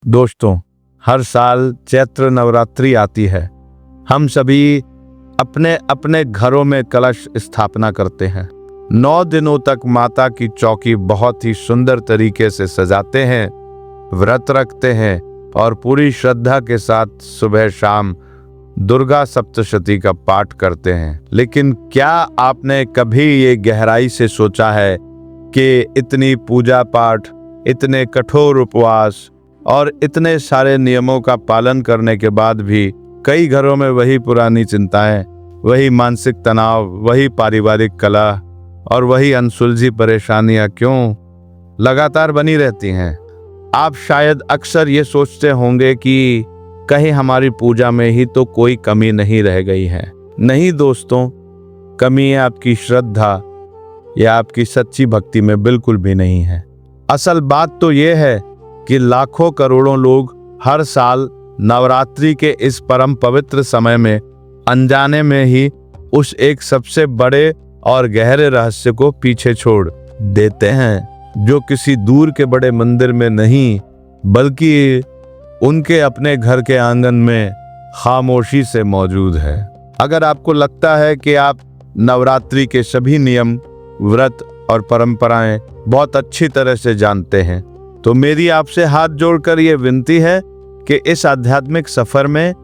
दोस्तों, हर साल चैत्र नवरात्रि आती है। हम सभी अपने अपने घरों में कलश स्थापना करते हैं। 9 दिनों तक माता की चौकी बहुत ही सुंदर तरीके से सजाते हैं, व्रत रखते हैं और पूरी श्रद्धा के साथ सुबह शाम दुर्गा सप्तशती का पाठ करते हैं। लेकिन क्या आपने कभी ये गहराई से सोचा है कि इतनी पूजा पाठ, इतने कठोर उपवास और इतने सारे नियमों का पालन करने के बाद भी कई घरों में वही पुरानी चिंताएं, वही मानसिक तनाव, वही पारिवारिक कलह और वही अनसुलझी परेशानियां क्यों लगातार बनी रहती हैं? आप शायद अक्सर ये सोचते होंगे कि कहीं हमारी पूजा में ही तो कोई कमी नहीं रह गई है। नहीं दोस्तों, कमी आपकी श्रद्धा या आपकी सच्ची भक्ति में बिल्कुल भी नहीं है। असल बात तो ये है कि लाखों करोड़ों लोग हर साल नवरात्रि के इस परम पवित्र समय में अनजाने में ही उस एक सबसे बड़े और गहरे रहस्य को पीछे छोड़ देते हैं, जो किसी दूर के बड़े मंदिर में नहीं बल्कि उनके अपने घर के आंगन में खामोशी से मौजूद है। अगर आपको लगता है कि आप नवरात्रि के सभी नियम, व्रत और परंपराएं बहुत अच्छी तरह से जानते हैं, तो मेरी आपसे हाथ जोड़कर ये विनती है कि इस आध्यात्मिक सफर में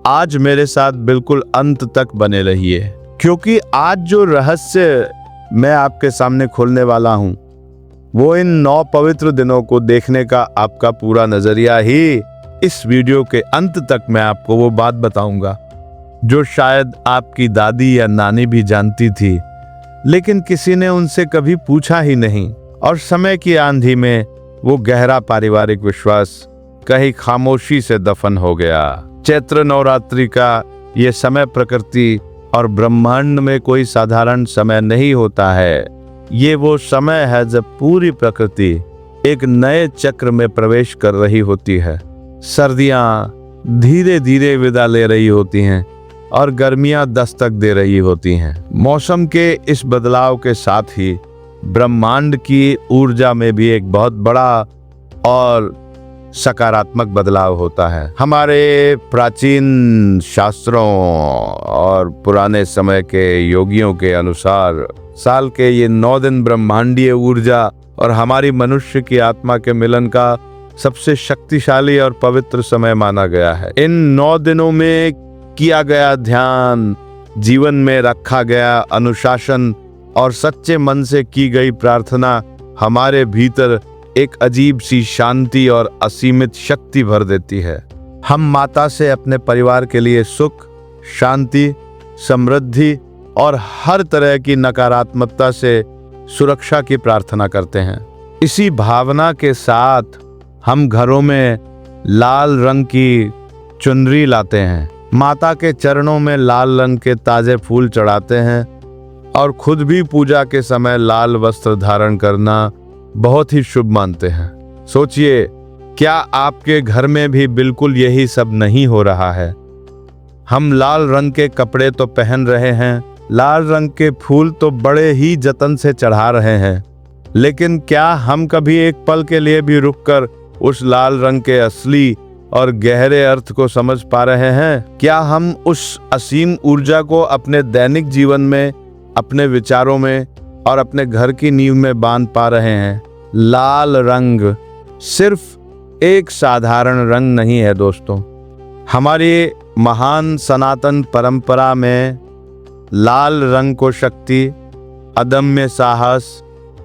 आज मेरे साथ बिल्कुल अंत तक बने रहिए, क्योंकि आज जो रहस्य मैं आपके सामने खोलने वाला हूं वो इन 9 पवित्र दिनों को देखने का आपका पूरा नजरिया ही इस वीडियो के अंत तक मैं आपको वो बात बताऊंगा जो शायद आपकी दादी या नानी भी जानती थी, लेकिन किसी ने उनसे कभी पूछा ही नहीं। और समय की आंधी में वो गहरा पारिवारिक विश्वास कहीं खामोशी से दफन हो गया। चैत्र नवरात्रि का ये समय प्रकृति और ब्रह्मांड में कोई साधारण समय नहीं होता है। ये वो समय है जब पूरी प्रकृति एक नए चक्र में प्रवेश कर रही होती है। सर्दियां धीरे धीरे विदा ले रही होती हैं और गर्मियां दस्तक दे रही होती हैं। मौसम के इस बदलाव के साथ ही ब्रह्मांड की ऊर्जा में भी एक बहुत बड़ा और सकारात्मक बदलाव होता है। हमारे प्राचीन शास्त्रों और पुराने समय के योगियों के अनुसार साल के ये 9 दिन ब्रह्मांडीय ऊर्जा और हमारी मनुष्य की आत्मा के मिलन का सबसे शक्तिशाली और पवित्र समय माना गया है। इन 9 दिनों में किया गया ध्यान, जीवन में रखा गया अनुशासन और सच्चे मन से की गई प्रार्थना हमारे भीतर एक अजीब सी शांति और असीमित शक्ति भर देती है। हम माता से अपने परिवार के लिए सुख, शांति, समृद्धि और हर तरह की नकारात्मकता से सुरक्षा की प्रार्थना करते हैं। इसी भावना के साथ हम घरों में लाल रंग की चुनरी लाते हैं, माता के चरणों में लाल रंग के ताजे फूल चढ़ाते हैं और खुद भी पूजा के समय लाल वस्त्र धारण करना बहुत ही शुभ मानते हैं। सोचिए, क्या आपके घर में भी बिल्कुल यही सब नहीं हो रहा है? हम लाल रंग के कपड़े तो पहन रहे हैं, लाल रंग के फूल तो बड़े ही जतन से चढ़ा रहे हैं, लेकिन क्या हम कभी एक पल के लिए भी रुककर उस लाल रंग के असली और गहरे अर्थ को समझ पा रहे हैं? क्या हम उस असीम ऊर्जा को अपने दैनिक जीवन में, अपने विचारों में और अपने घर की नींव में बांध पा रहे हैं? लाल रंग सिर्फ एक साधारण रंग नहीं है दोस्तों। हमारी महान सनातन परंपरा में लाल रंग को शक्ति, अदम्य साहस,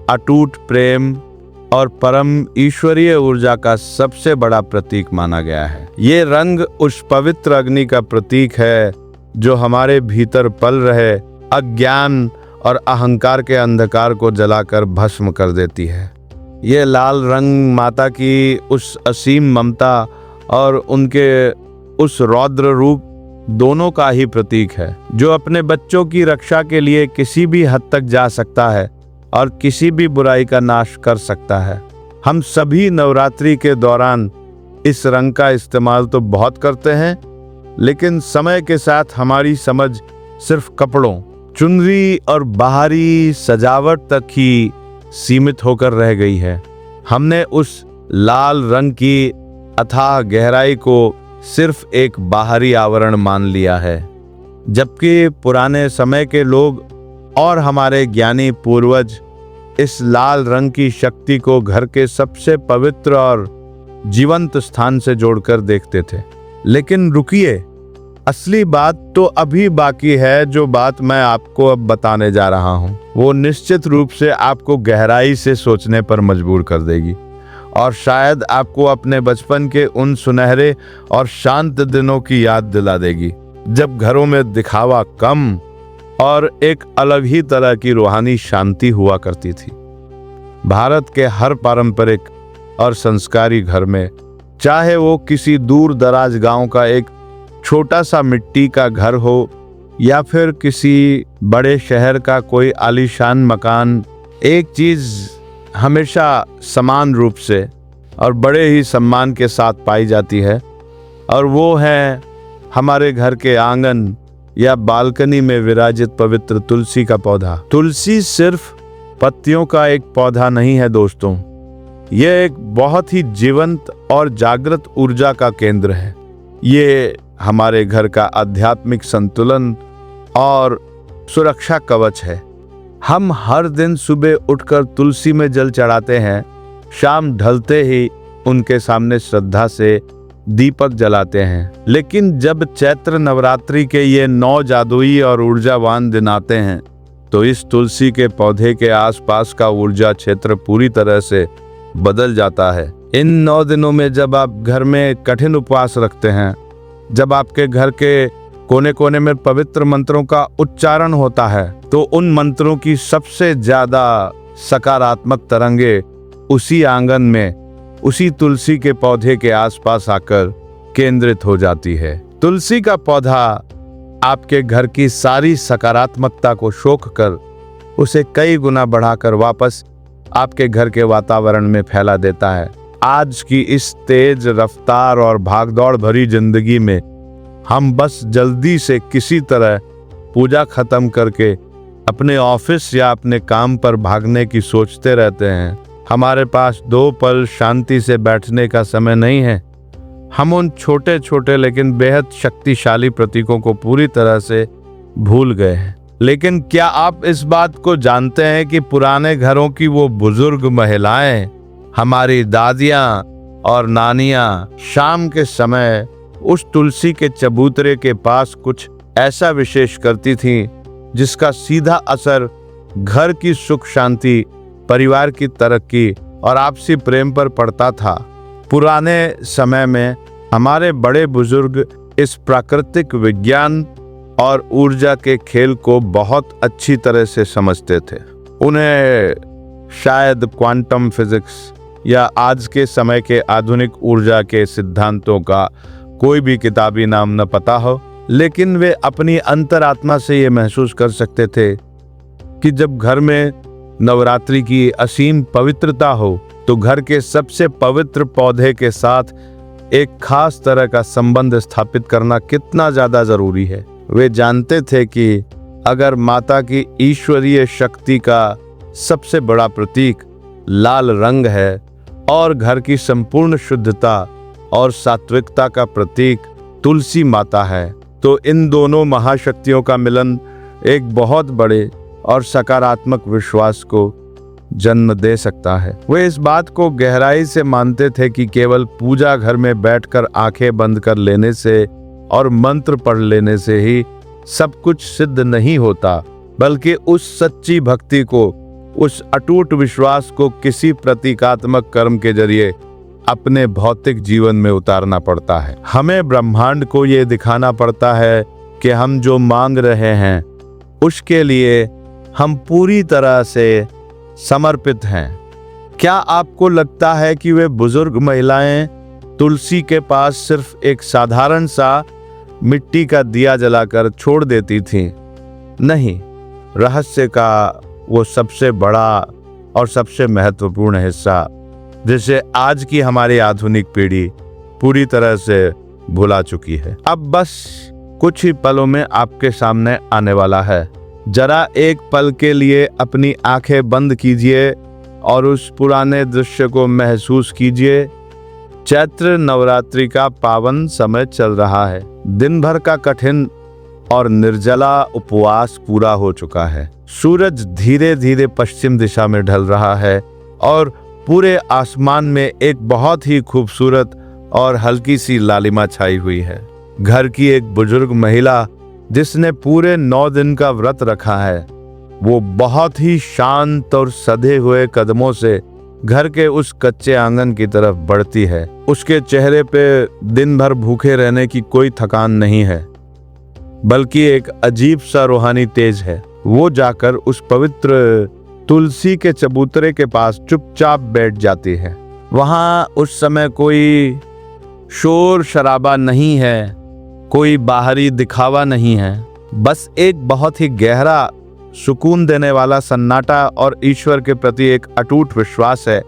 अटूट प्रेम और परम ईश्वरीय ऊर्जा का सबसे बड़ा प्रतीक माना गया है। ये रंग उस पवित्र अग्नि का प्रतीक है जो हमारे भीतर पल रहे अज्ञान और अहंकार के अंधकार को जलाकर भस्म कर देती है। ये लाल रंग माता की उस असीम ममता और उनके उस रौद्र रूप दोनों का ही प्रतीक है, जो अपने बच्चों की रक्षा के लिए किसी भी हद तक जा सकता है और किसी भी बुराई का नाश कर सकता है। हम सभी नवरात्रि के दौरान इस रंग का इस्तेमाल तो बहुत करते हैं, लेकिन समय के साथ हमारी समझ सिर्फ कपड़ों, चुनरी और बाहरी सजावट तक ही सीमित होकर रह गई है। हमने उस लाल रंग की अथाह गहराई को सिर्फ एक बाहरी आवरण मान लिया है, जबकि पुराने समय के लोग और हमारे ज्ञानी पूर्वज इस लाल रंग की शक्ति को घर के सबसे पवित्र और जीवंत स्थान से जोड़कर देखते थे। लेकिन रुकिए, असली बात तो अभी बाकी है। जो बात मैं आपको अब बताने जा रहा हूं, वो निश्चित रूप से आपको गहराई से सोचने पर मजबूर कर देगी और शायद आपको अपने बचपन के उन सुनहरे और शांत दिनों की याद दिला देगी, जब घरों में दिखावा कम और एक अलग ही तरह की रूहानी शांति हुआ करती थी। भारत के हर पारंपरिक और संस्कारी घर में, चाहे वो किसी दूर दराज गांव का एक छोटा सा मिट्टी का घर हो या फिर किसी बड़े शहर का कोई आलीशान मकान, एक चीज हमेशा समान रूप से और बड़े ही सम्मान के साथ पाई जाती है, और वो है हमारे घर के आंगन या बालकनी में विराजित पवित्र तुलसी का पौधा। तुलसी सिर्फ पत्तियों का एक पौधा नहीं है दोस्तों, यह एक बहुत ही जीवंत और जागृत ऊर्जा का केंद्र है। ये हमारे घर का आध्यात्मिक संतुलन और सुरक्षा कवच है। हम हर दिन सुबह उठकर तुलसी में जल चढ़ाते हैं, शाम ढलते ही उनके सामने श्रद्धा से दीपक जलाते हैं। लेकिन जब चैत्र नवरात्रि के ये 9 जादुई और ऊर्जावान दिन आते हैं, तो इस तुलसी के पौधे के आसपास का ऊर्जा क्षेत्र पूरी तरह से बदल जाता है। इन 9 दिनों में जब आप घर में कठिन उपवास रखते हैं, जब आपके घर के कोने कोने में पवित्र मंत्रों का उच्चारण होता है, तो उन मंत्रों की सबसे ज्यादा सकारात्मक तरंगे उसी आंगन में, उसी तुलसी के पौधे के आसपास आकर केंद्रित हो जाती है। तुलसी का पौधा आपके घर की सारी सकारात्मकता को सोख कर उसे कई गुना बढ़ाकर वापस आपके घर के वातावरण में फैला देता है। आज की इस तेज रफ्तार और भागदौड़ भरी जिंदगी में हम बस जल्दी से किसी तरह पूजा खत्म करके अपने ऑफिस या अपने काम पर भागने की सोचते रहते हैं। हमारे पास 2 पल शांति से बैठने का समय नहीं है। हम उन छोटे छोटे लेकिन बेहद शक्तिशाली प्रतीकों को पूरी तरह से भूल गए हैं। लेकिन क्या आप इस बात को जानते हैं कि पुराने घरों की वो बुजुर्ग महिलाएं, हमारी दादियां और नानियां शाम के समय उस तुलसी के चबूतरे के पास कुछ ऐसा विशेष करती थीं जिसका सीधा असर घर की सुख शांति, परिवार की तरक्की और आपसी प्रेम पर पड़ता था। पुराने समय में हमारे बड़े बुजुर्ग इस प्राकृतिक विज्ञान और ऊर्जा के खेल को बहुत अच्छी तरह से समझते थे। उन्हें शायद क्वांटम फिजिक्स या आज के समय के आधुनिक ऊर्जा के सिद्धांतों का कोई भी किताबी नाम न पता हो, लेकिन वे अपनी अंतरात्मा से ये महसूस कर सकते थे कि जब घर में नवरात्रि की असीम पवित्रता हो, तो घर के सबसे पवित्र पौधे के साथ एक खास तरह का संबंध स्थापित करना कितना ज्यादा जरूरी है। वे जानते थे कि अगर माता की ईश्वरीय शक्ति का सबसे बड़ा प्रतीक लाल रंग है और घर की संपूर्ण शुद्धता और सात्विकता का प्रतीक तुलसी माता है, तो इन दोनों महाशक्तियों का मिलन एक बहुत बड़े और सकारात्मक विश्वास को जन्म दे सकता है। वे इस बात को गहराई से मानते थे कि केवल पूजा घर में बैठकर आंखें बंद कर लेने से और मंत्र पढ़ लेने से ही सब कुछ सिद्ध नहीं होता, बल्कि उस सच्ची भक्ति को, उस अटूट विश्वास को किसी प्रतीकात्मक कर्म के जरिए अपने भौतिक जीवन में उतारना पड़ता है। हमें ब्रह्मांड को ये दिखाना पड़ता है कि हम जो मांग रहे हैं उसके लिए हम पूरी तरह से समर्पित हैं। क्या आपको लगता है कि वे बुजुर्ग महिलाएं तुलसी के पास सिर्फ एक साधारण सा मिट्टी का दिया जलाकर छोड़ देती थीं? नहीं, रहस्य का वो सबसे बड़ा और सबसे महत्वपूर्ण हिस्सा, जिसे आज की हमारी आधुनिक पीढ़ी पूरी तरह से भुला चुकी है, अब बस कुछ ही पलों में आपके सामने आने वाला है। जरा एक पल के लिए अपनी आंखें बंद कीजिए और उस पुराने दृश्य को महसूस कीजिए। चैत्र नवरात्रि का पावन समय चल रहा है। दिन भर का कठिन और निर्जला उपवास पूरा हो चुका है। सूरज धीरे धीरे पश्चिम दिशा में ढल रहा है और पूरे आसमान में एक बहुत ही खूबसूरत और हल्की सी लालिमा छाई हुई है। घर की एक बुजुर्ग महिला जिसने पूरे 9 दिन का व्रत रखा है, वो बहुत ही शांत और सधे हुए कदमों से घर के उस कच्चे आंगन की तरफ बढ़ती है। उसके चेहरे पे दिन भर भूखे रहने की कोई थकान नहीं है, बल्कि एक अजीब सा रूहानी तेज है। वो जाकर उस पवित्र तुलसी के चबूतरे के पास चुपचाप बैठ जाती है। वहां उस समय कोई शोर शराबा नहीं है, कोई बाहरी दिखावा नहीं है, बस एक बहुत ही गहरा सुकून देने वाला सन्नाटा और ईश्वर के प्रति एक अटूट विश्वास है।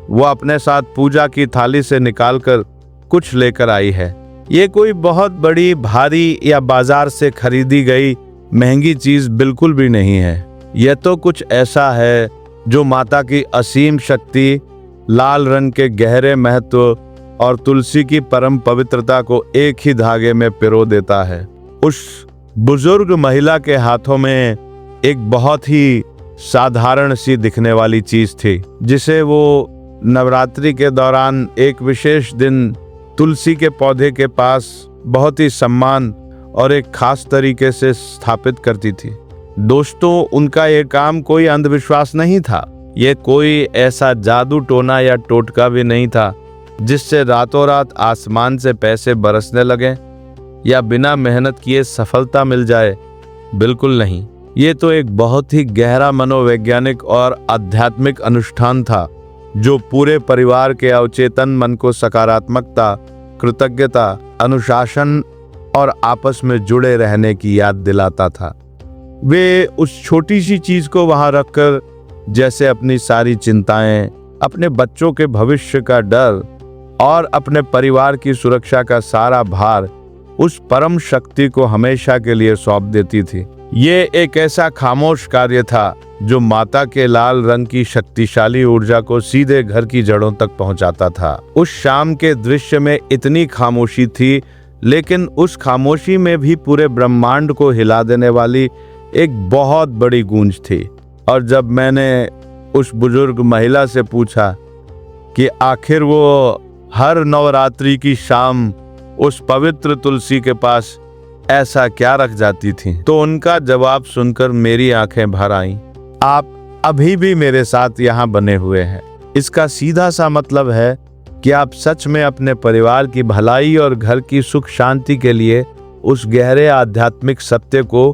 वो अपने साथ पूजा की थाली से निकालकर कुछ लेकर आई है। ये कोई बहुत बड़ी भारी या बाजार से खरीदी गई महंगी चीज बिल्कुल भी नहीं है। यह तो कुछ ऐसा है जो माता की असीम शक्ति, लाल रंग के गहरे महत्व और तुलसी की परम पवित्रता को एक ही धागे में पिरो देता है। उस बुजुर्ग महिला के हाथों में एक बहुत ही साधारण सी दिखने वाली चीज थी, जिसे वो नवरात्रि के दौरान एक विशेष दिन तुलसी के पौधे के पास बहुत ही सम्मान और एक खास तरीके से स्थापित करती थी। दोस्तों, उनका ये काम कोई अंधविश्वास नहीं था। ये कोई ऐसा जादू टोना या टोटका भी नहीं था जिससे रातों रात आसमान से पैसे बरसने लगे या बिना मेहनत किए सफलता मिल जाए। बिल्कुल नहीं, ये तो एक बहुत ही गहरा मनोवैज्ञानिक और आध्यात्मिक अनुष्ठान था जो पूरे परिवार के अवचेतन मन को सकारात्मकता, कृतज्ञता, अनुशासन और आपस में जुड़े रहने की याद दिलाता था। वे उस छोटी सी चीज को वहां रखकर, जैसे अपनी सारी चिंताएं, अपने बच्चों के भविष्य का डर और अपने परिवार की सुरक्षा का सारा भार उस परम शक्ति को हमेशा के लिए सौंप देती थी। ये एक ऐसा खामोश कार्य था जो माता के लाल रंग की शक्तिशाली ऊर्जा को सीधे घर की जड़ों तक पहुंचाता था। उस शाम के दृश्य में इतनी खामोशी थी, लेकिन उस खामोशी में भी पूरे ब्रह्मांड को हिला देने वाली एक बहुत बड़ी गूंज थी। और जब मैंने उस बुजुर्ग महिला से पूछा कि आखिर वो हर नवरात्रि की शाम उस पवित्र तुलसी के पास ऐसा क्या रख जाती थी, तो उनका जवाब सुनकर मेरी आंखें भर आईं। आप अभी भी मेरे साथ यहाँ बने हुए हैं। इसका सीधा सा मतलब है कि आप सच में अपने परिवार की भलाई और घर की सुख शांति के लिए उस गहरे आध्यात्मिक सत्य को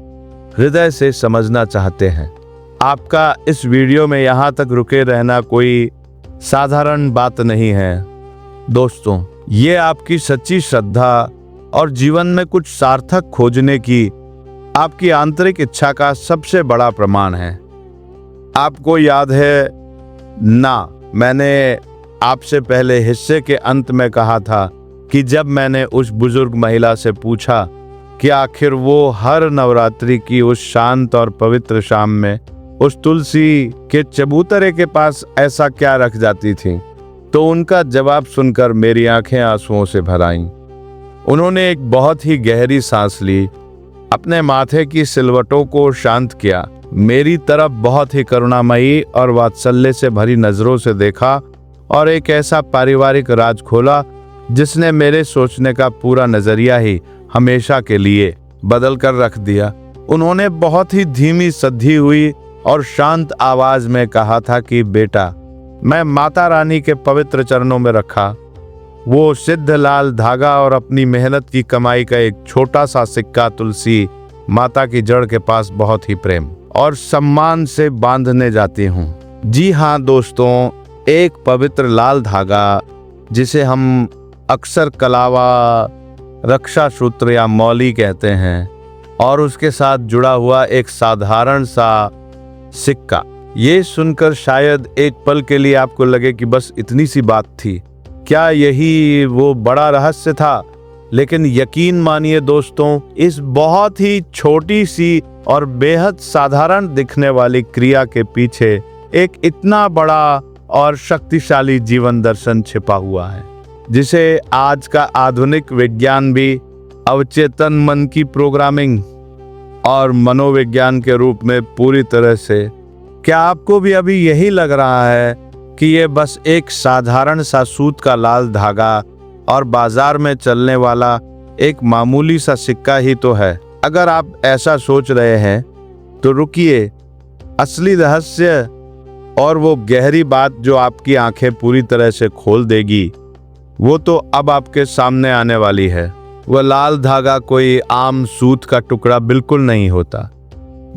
हृदय से समझना चाहते हैं। आपका इस वीडियो में यहाँ तक रुके रहना कोई साधारण बात नहीं है। दोस्तों, ये आपकी सच्ची श्रद्धा और जीवन में कुछ सार्थक खोजने की आपकी आंतरिक इच्छा का सबसे बड़ा प्रमाण है। आपको याद है ना, मैंने आपसे पहले हिस्से के अंत में कहा था कि जब मैंने उस बुजुर्ग महिला से पूछा कि आखिर वो हर नवरात्रि की उस शांत और पवित्र शाम में उस तुलसी के चबूतरे के पास ऐसा क्या रख जाती थी, तो उनका जवाब सुनकर मेरी आंखें आंसुओं से भर आईं। उन्होंने एक बहुत ही गहरी सांस ली, अपने माथे की सिलवटों को शांत किया, मेरी तरफ बहुत ही करुणामयी और वात्सल्य से भरी नजरों से देखा और एक ऐसा पारिवारिक राज खोला जिसने मेरे सोचने का पूरा नजरिया ही हमेशा के लिए बदल कर रख दिया। उन्होंने बहुत ही धीमी, सधी हुई और शांत आवाज में कहा था कि बेटा, मैं माता रानी के पवित्र चरणों में रखा वो सिद्ध लाल धागा और अपनी मेहनत की कमाई का एक छोटा सा सिक्का तुलसी माता की जड़ के पास बहुत ही प्रेम और सम्मान से बांधने जाती हूँ। जी हाँ दोस्तों, एक पवित्र लाल धागा जिसे हम अक्सर कलावा, रक्षा सूत्र या मौली कहते हैं, और उसके साथ जुड़ा हुआ एक साधारण सा सिक्का। ये सुनकर शायद एक पल के लिए आपको लगे कि बस इतनी सी बात थी, क्या यही वो बड़ा रहस्य था? लेकिन यकीन मानिए दोस्तों, इस बहुत ही छोटी सी और बेहद साधारण दिखने वाली क्रिया के पीछे एक इतना बड़ा और शक्तिशाली जीवन दर्शन छिपा हुआ है। जिसे आज का आधुनिक विज्ञान भी अवचेतन मन की प्रोग्रामिंग और मनोविज्ञान के रूप में पूरी तरह से। क्या आपको भी अभी यही लग रहा है कि ये बस एक साधारण सा सूत का लाल धागा और बाजार में चलने वाला एक मामूली सा सिक्का ही तो है? अगर आप ऐसा सोच रहे हैं तो रुकिए, असली रहस्य और वो गहरी बात जो आपकी आंखें पूरी तरह से खोल देगी, वो तो अब आपके सामने आने वाली है। वह लाल धागा कोई आम सूत का टुकड़ा बिल्कुल नहीं होता।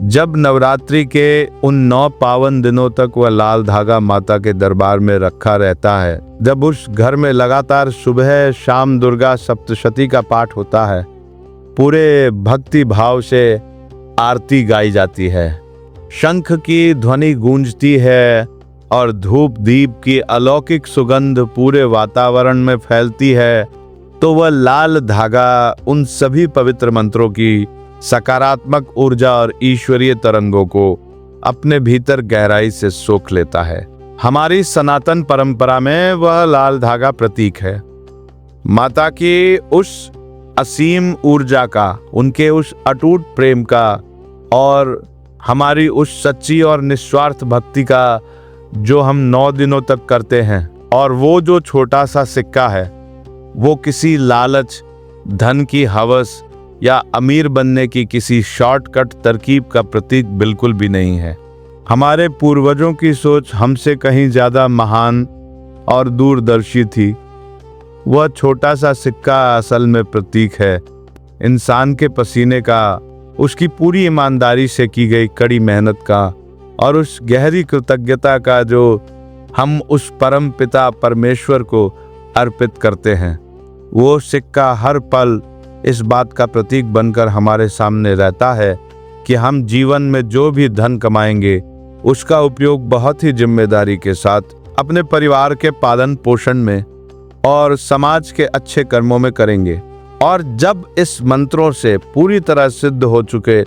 जब नवरात्रि के उन 9 पावन दिनों तक वह लाल धागा माता के दरबार में रखा रहता है, जब उस घर में लगातार सुबह शाम दुर्गा सप्तशती का पाठ होता है, पूरे भक्ति भाव से आरती गाई जाती है, शंख की ध्वनि गूंजती है और धूप दीप की अलौकिक सुगंध पूरे वातावरण में फैलती है, तो वह लाल धागा उन सभी पवित्र मंत्रों की सकारात्मक ऊर्जा और ईश्वरीय तरंगों को अपने भीतर गहराई से सोख लेता है। हमारी सनातन परंपरा में वह लाल धागा प्रतीक है माता की उस असीम ऊर्जा का, उनके उस अटूट प्रेम का और हमारी उस सच्ची और निस्वार्थ भक्ति का जो हम 9 दिनों तक करते हैं। और वो जो छोटा सा सिक्का है, वो किसी लालच, धन की हवस या अमीर बनने की किसी शॉर्टकट तरकीब का प्रतीक बिल्कुल भी नहीं है। हमारे पूर्वजों की सोच हमसे कहीं ज्यादा महान और दूरदर्शी थी। वह छोटा सा सिक्का असल में प्रतीक है इंसान के पसीने का, उसकी पूरी ईमानदारी से की गई कड़ी मेहनत का और उस गहरी कृतज्ञता का जो हम उस परम पिता परमेश्वर को अर्पित करते हैं। वो सिक्का हर पल इस बात का प्रतीक बनकर हमारे सामने रहता है कि हम जीवन में जो भी धन कमाएंगे उसका उपयोग बहुत ही जिम्मेदारी के साथ अपने परिवार के पालन पोषण में और समाज के अच्छे कर्मों में करेंगे। और जब इस मंत्रों से पूरी तरह सिद्ध हो चुके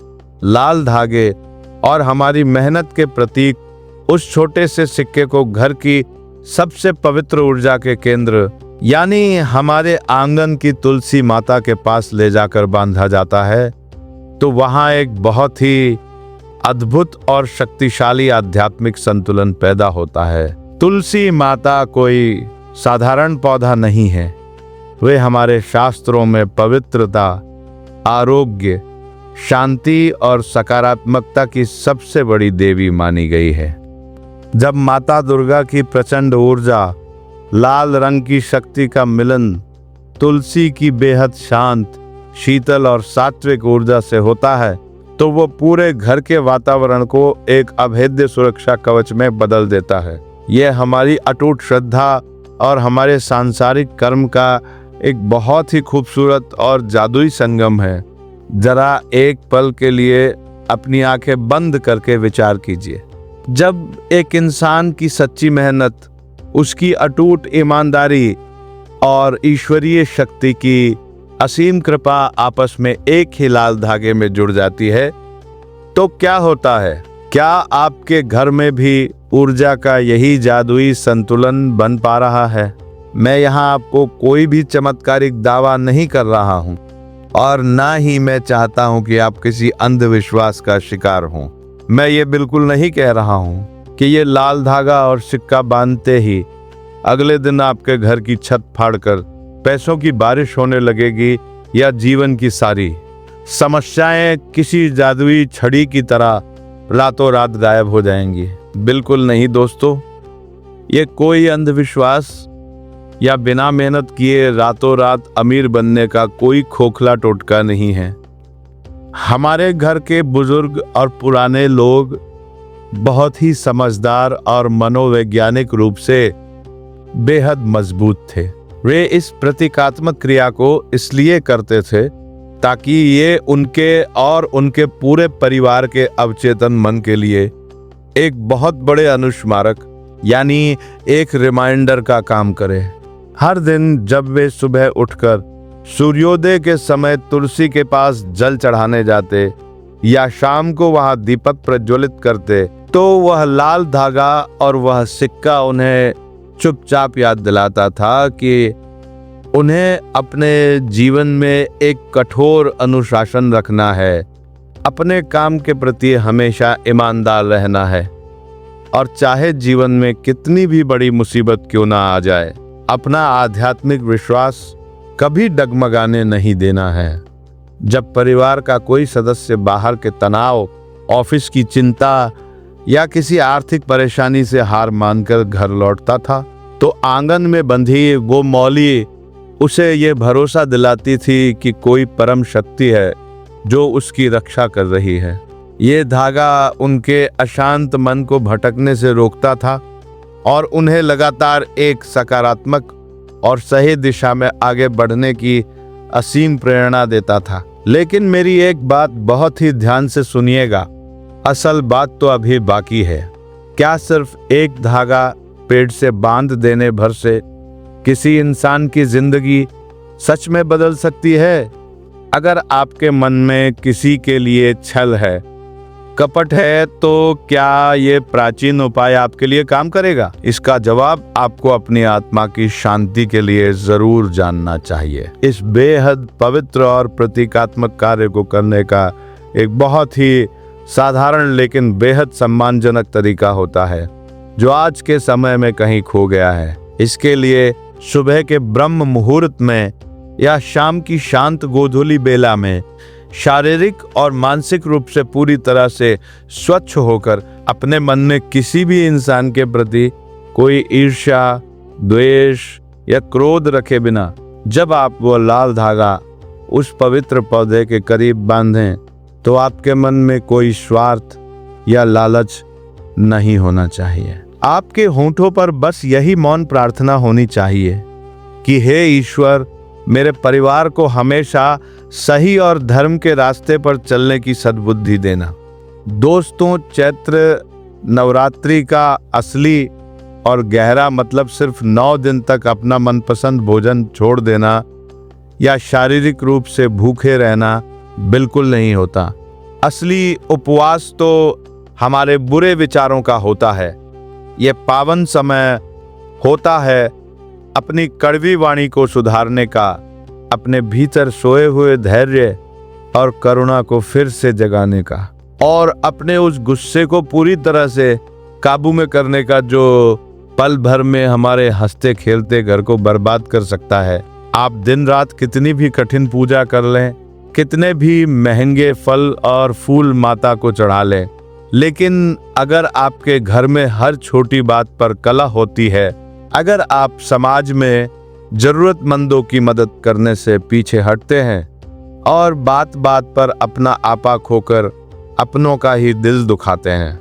लाल धागे और हमारी मेहनत के प्रतीक उस छोटे से सिक्के को घर की सबसे पवित्र ऊर्जा के केंद्र यानी हमारे आंगन की तुलसी माता के पास ले जाकर बांधा जाता है, तो वहां एक बहुत ही अद्भुत और शक्तिशाली आध्यात्मिक संतुलन पैदा होता है। तुलसी माता कोई साधारण पौधा नहीं है, वे हमारे शास्त्रों में पवित्रता, आरोग्य, शांति और सकारात्मकता की सबसे बड़ी देवी मानी गई है। जब माता दुर्गा की प्रचंड ऊर्जा, लाल रंग की शक्ति का मिलन तुलसी की बेहद शांत, शीतल और सात्विक ऊर्जा से होता है, तो वो पूरे घर के वातावरण को एक अभेद्य सुरक्षा कवच में बदल देता है। यह हमारी अटूट श्रद्धा और हमारे सांसारिक कर्म का एक बहुत ही खूबसूरत और जादुई संगम है। जरा एक पल के लिए अपनी आंखें बंद करके विचार कीजिए। जब एक इंसान की सच्ची मेहनत, उसकी अटूट ईमानदारी और ईश्वरीय शक्ति की असीम कृपा आपस में एक ही लाल धागे में जुड़ जाती है, तो क्या होता है? क्या आपके घर में भी ऊर्जा का यही जादुई संतुलन बन पा रहा है? मैं यहाँ आपको कोई भी चमत्कारिक दावा नहीं कर रहा हूँ और ना ही मैं चाहता हूँ कि आप किसी अंधविश्वास का शिकार हों। मैं ये बिल्कुल नहीं कह रहा हूँ कि ये लाल धागा और सिक्का बांधते ही अगले दिन आपके घर की छत फाड़कर पैसों की बारिश होने लगेगी या जीवन की सारी समस्याएं किसी जादुई छड़ी की तरह रातों रात गायब हो जाएंगी। बिल्कुल नहीं दोस्तों, ये कोई अंधविश्वास या बिना मेहनत किए रातों रात अमीर बनने का कोई खोखला टोटका नहीं है। हमारे घर के बुजुर्ग और पुराने लोग बहुत ही समझदार और मनोवैज्ञानिक रूप से बेहद मजबूत थे। वे इस प्रतीकात्मक क्रिया को इसलिए करते थे ताकि ये उनके और उनके पूरे परिवार के अवचेतन मन के लिए एक बहुत बड़े अनुस्मारक यानी एक रिमाइंडर का काम करे। हर दिन जब वे सुबह उठकर सूर्योदय के समय तुलसी के पास जल चढ़ाने जाते या शाम को वहां दीपक प्रज्वलित करते, तो वह लाल धागा और वह सिक्का उन्हें चुपचाप याद दिलाता था कि उन्हें अपने जीवन में एक कठोर अनुशासन रखना है, अपने काम के प्रति हमेशा ईमानदार रहना है और चाहे जीवन में कितनी भी बड़ी मुसीबत क्यों ना आ जाए, अपना आध्यात्मिक विश्वास कभी डगमगाने नहीं देना है। जब परिवार का कोई सदस्य बाहर के तनाव, ऑफिस की चिंता या किसी आर्थिक परेशानी से हार मानकर घर लौटता था, तो आंगन में बंधी वो मौली उसे ये भरोसा दिलाती थी कि कोई परम शक्ति है जो उसकी रक्षा कर रही है। ये धागा उनके अशांत मन को भटकने से रोकता था और उन्हें लगातार एक सकारात्मक और सही दिशा में आगे बढ़ने की असीम प्रेरणा देता था। लेकिन मेरी एक बात बहुत ही ध्यान से सुनिएगा, असल बात तो अभी बाकी है। क्या सिर्फ एक धागा पेड़ से बांध देने भर से किसी इंसान की जिंदगी सच में बदल सकती है? अगर आपके मन में किसी के लिए छल है, कपट है, तो क्या ये प्राचीन उपाय आपके लिए काम करेगा? इसका जवाब आपको अपनी आत्मा की शांति के लिए जरूर जानना चाहिए। इस बेहद पवित्र और प्रतीकात्मक कार्य को करने का एक बहुत ही साधारण लेकिन बेहद सम्मानजनक तरीका होता है, जो आज के समय में कहीं खो गया है। इसके लिए सुबह के ब्रह्म मुहूर्त में या शाम की शांत गोधूली बेला में शारीरिक और मानसिक रूप से पूरी तरह से स्वच्छ होकर अपने मन में किसी भी इंसान के प्रति कोई ईर्ष्या, द्वेष या क्रोध रखे बिना जब आप वो लाल धागा उस पवित्र पौधे के करीब बांधें, तो आपके मन में कोई स्वार्थ या लालच नहीं होना चाहिए। आपके होंठों पर बस यही मौन प्रार्थना होनी चाहिए कि हे ईश्वर, मेरे परिवार को हमेशा सही और धर्म के रास्ते पर चलने की सद्बुद्धि देना। दोस्तों, चैत्र नवरात्रि का असली और गहरा मतलब सिर्फ 9 दिन तक अपना मनपसंद भोजन छोड़ देना या शारीरिक रूप से भूखे रहना बिल्कुल नहीं होता। असली उपवास तो हमारे बुरे विचारों का होता है। ये पावन समय होता है अपनी कड़वी वाणी को सुधारने का, अपने भीतर सोए हुए धैर्य और करुणा को फिर से जगाने का, और अपने उस गुस्से को पूरी तरह से काबू में करने का जो पल भर में हमारे हंसते खेलते घर को बर्बाद कर सकता है। आप दिन रात कितनी भी कठिन पूजा कर लें, कितने भी महंगे फल और फूल माता को चढ़ा लें, लेकिन अगर आपके घर में हर छोटी बात पर कलह होती है, अगर आप समाज में जरूरतमंदों की मदद करने से पीछे हटते हैं और बात बात पर अपना आपा खोकर अपनों का ही दिल दुखाते हैं,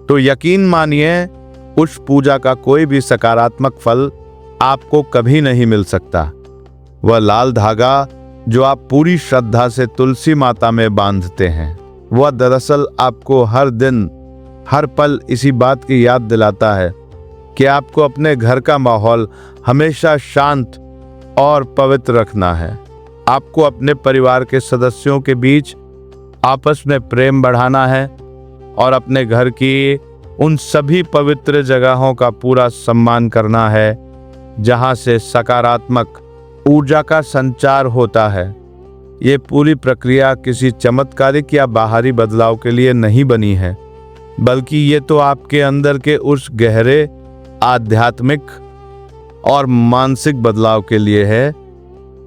तो यकीन मानिए उस पूजा का कोई भी सकारात्मक फल आपको कभी नहीं मिल सकता। वह लाल धागा जो आप पूरी श्रद्धा से तुलसी माता में बांधते हैं, वह दरअसल आपको हर दिन हर पल इसी बात की याद दिलाता है कि आपको अपने घर का माहौल हमेशा शांत और पवित्र रखना है। आपको अपने परिवार के सदस्यों के बीच आपस में प्रेम बढ़ाना है और अपने घर की उन सभी पवित्र जगहों का पूरा सम्मान करना है जहां से सकारात्मक ऊर्जा का संचार होता है। ये पूरी प्रक्रिया किसी चमत्कारिक या बाहरी बदलाव के लिए नहीं बनी है, बल्कि ये तो आपके अंदर के उस गहरे आध्यात्मिक और मानसिक बदलाव के लिए है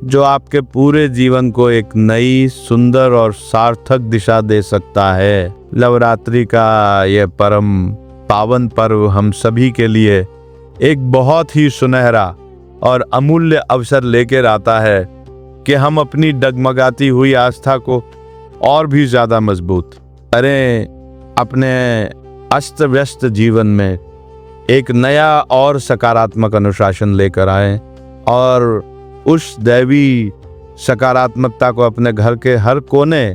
जो आपके पूरे जीवन को एक नई, सुंदर और सार्थक दिशा दे सकता है। नवरात्रि का यह परम पावन पर्व हम सभी के लिए एक बहुत ही सुनहरा और अमूल्य अवसर लेकर आता है कि हम अपनी डगमगाती हुई आस्था को और भी ज्यादा मजबूत करें, अपने अस्त व्यस्त जीवन में एक नया और सकारात्मक अनुशासन लेकर आए और उस दैवी सकारात्मकता को अपने घर के हर कोने,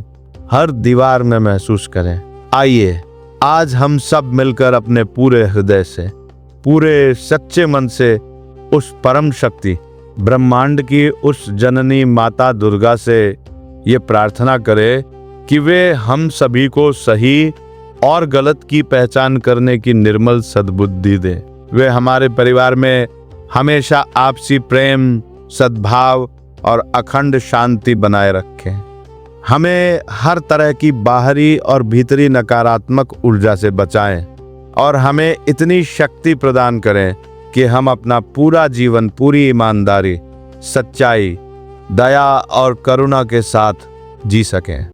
हर दीवार में महसूस करें। आइए आज हम सब मिलकर अपने पूरे हृदय से, पूरे सच्चे मन से उस परम शक्ति ब्रह्मांड की उस जननी माता दुर्गा से ये प्रार्थना करें कि वे हम सभी को सही और गलत की पहचान करने की निर्मल सद्बुद्धि दे। वे हमारे परिवार में हमेशा आपसी प्रेम, सद्भाव और अखंड शांति बनाए रखें। हमें हर तरह की बाहरी और भीतरी नकारात्मक ऊर्जा से बचाएं और हमें इतनी शक्ति प्रदान करें कि हम अपना पूरा जीवन पूरी ईमानदारी, सच्चाई, दया और करुणा के साथ जी सकें।